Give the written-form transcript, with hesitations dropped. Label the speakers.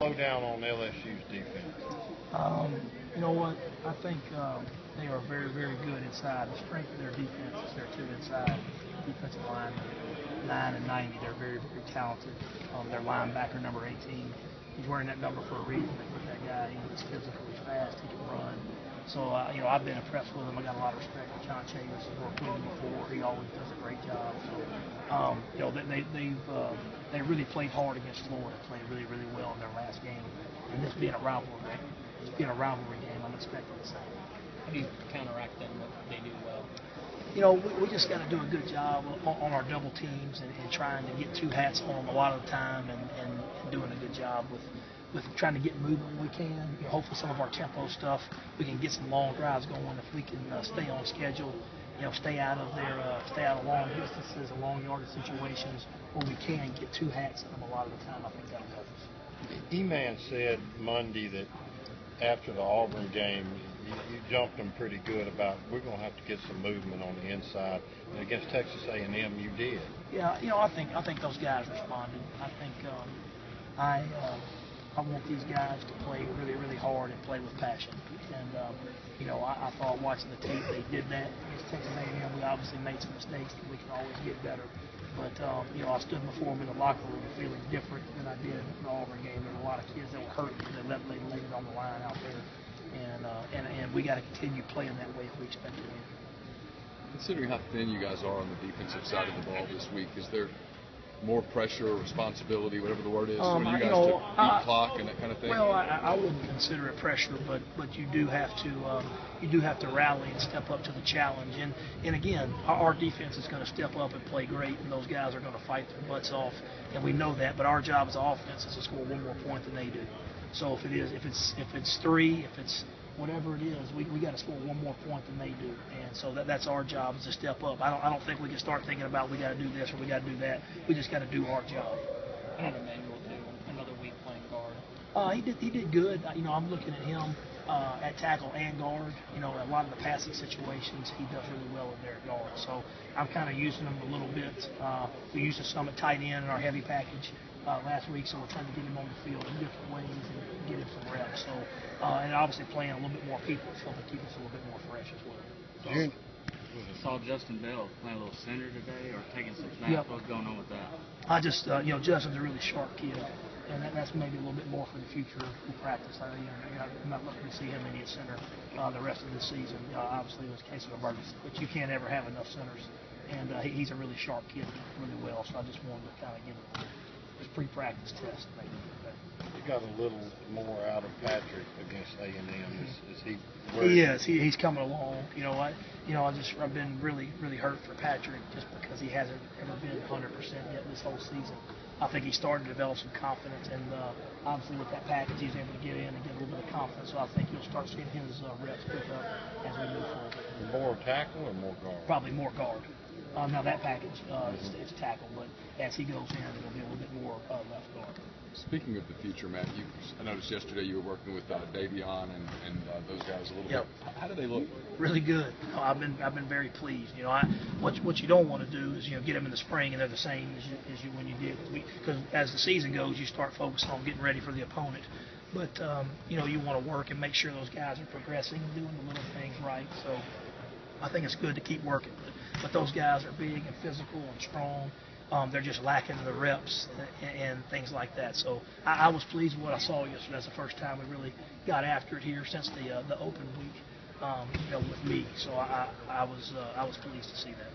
Speaker 1: Slow down on LSU's defense.
Speaker 2: You know what? I think they are very, very good inside. The strength of their defense is their two inside defensive linemen, 9 and 90. They're very, very talented. Their linebacker, number 18, he's wearing that number for a reason. They put that guy in. He's physical, he's fast, he can run. So, I've been impressed with him. I got a lot of respect for John Chavis. I've worked with him before. He always does a great job. So, they really played hard against Florida, played really, really well in their last game. And this being a rivalry game, I'm expecting the same.
Speaker 3: How do you counteract them, what they do well?
Speaker 2: We just got to do a good job on our double teams and trying to get two hats on them a lot of the time and doing a good job with trying to get movement when we can. Hopefully some of our tempo stuff, we can get some long drives going if we can stay on schedule. Stay out of long distances and long yardage situations where we can get two hats on them a lot of the time. I think that'll help us.
Speaker 1: E-Man said Monday that after the Auburn game, you jumped them pretty good about we're going to have to get some movement on the inside. And against Texas A&M, you did.
Speaker 2: Yeah, I think those guys responded. I think I want these guys to play really, really hard and play with passion. And I thought watching the tape they did that against Texas A&M. We obviously made some mistakes that we can always get better. But I stood before them in the locker room feeling different than I did in the Auburn game. There were a lot of kids that were hurt because they laid it on the line out there. And we got to continue playing that way if we expect to win.
Speaker 4: Considering how thin you guys are on the defensive side of the ball this week, is there more pressure or responsibility, whatever the word is, for you guys to beat clock and that kind of thing?
Speaker 2: Well, I wouldn't consider it pressure, but you do have to rally and step up to the challenge. And again, our defense is going to step up and play great, and those guys are going to fight their butts off, and we know that. But our job as an offense is to score one more point than they do. So if it's three, if it's whatever it is, we got to score one more point than they do, and so that's our job is to step up. I don't think we can start thinking about we got to do this or we got to do that. We just got to do our job.
Speaker 3: How did Emmanuel do another week playing guard?
Speaker 2: He did good. I'm looking at him at tackle and guard. A lot of the passing situations he does really well in there at guard. So I'm kind of using him a little bit. We used him some at tight end in our heavy package last week, so we're trying to get him on the field in different ways and get him some reps. So and obviously playing a little bit more people is helping keep us a little bit more fresh as well.
Speaker 1: June.
Speaker 5: I saw Justin Bell playing a little center today or taking some snaps.
Speaker 2: Yep.
Speaker 5: What's going on with that?
Speaker 2: I just, Justin's a really sharp kid, and that's maybe a little bit more for the future in practice. I'm not looking to see him in the center the rest of this season. Obviously, it was a case of emergency, but you can't ever have enough centers, and he's a really sharp kid, really well. So I just wanted to kind of give him his pre-practice test, maybe.
Speaker 1: You got a little more out of Patrick against A&M. Is he?
Speaker 2: He is. He's coming along. I've been really, really hurt for Patrick just because he hasn't ever been 100% yet this whole season. I think he's starting to develop some confidence, and obviously with that package, he's able to get in and get a little bit of confidence. So I think you'll start seeing his reps pick up as we move forward.
Speaker 1: More tackle or more guard?
Speaker 2: Probably more guard. Now that package, it's tackle, but as he goes in, it'll be a little bit more left guard.
Speaker 4: Speaking of the future, Matt, I noticed yesterday you were working with Davion and those guys a little bit. How do they look?
Speaker 2: Really good. I've been very pleased. What you don't want to do is get them in the spring and they're the same as you when you did. Because as the season goes, you start focusing on getting ready for the opponent. But you want to work and make sure those guys are progressing and doing the little things right. So I think it's good to keep working. But those guys are big and physical and strong. They're just lacking the reps and things like that. So I was pleased with what I saw yesterday. That's the first time we really got after it here since the open week, with me. So I was pleased to see that.